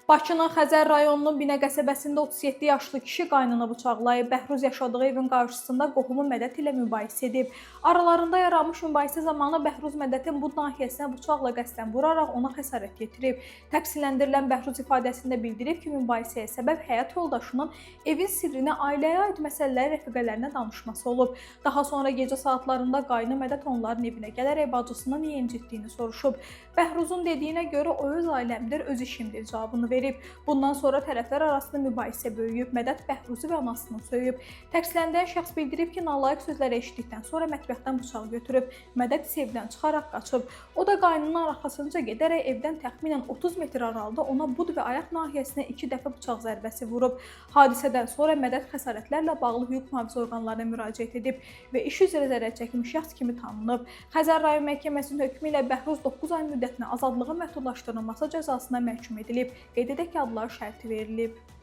Bakının Xəzər rayonunun Binə qəsəbəsində 37 yaşlı kişi qaynını bıçaqlayıb. Bəhruz yaşadığı evin qarşısında qohumu Mədət ilə mübahisə edib. Aralarında yaranmış mübahisə zamanı Bəhruz Mədətin bu nahiyəsinə bıçaqla qəsdən vuraraq ona xəsarət yetirib. Təqsirləndirilən Bəhruz ifadəsində bildirib ki, mübahisəyə səbəb həyat yoldaşının evin sirrini ailəyə aid məsələləri rəfiqələrinə danışması olub. Daha sonra gecə saatlarında qaynı Mədət onların evinə gələrək bacısının niyə incitdiyini soruşub. Bəhruzun dediyinə görə o öz ailəmdir, öz işimdir cavabını verib. Bundan sonra tərəflər arasında mübahisə böyüyüb. Mədət Bəhruzu və anasını söyüb. Təqsirləndirilən şəxs bildirib ki, nalayiq sözləri eşitdikdən sonra mətbəxdən bıçağı götürüb. Mədət isə evdən çıxaraq qaçıb. O da qaynının arxasınca gedərək evdən təxminən 30 metr aralıda ona bud və ayaq nahiyəsinə 2 dəfə bıçaq zərbəsi vurub. Hadisədən sonra Mədət xəsarətlərlə bağlı hüquq mühafizə orqanlarına müraciət edib və iş üzrə zərər çəkmiş şəxs kimi tanınıb. Xəzər rayon məhkəməsinin hökmü ilə Bəhruz 9 ay müddətinə azadlığı məhdudlaşdırılması cəzasına məhkum edilib. Qeyd edək ki, adları şərti verilib.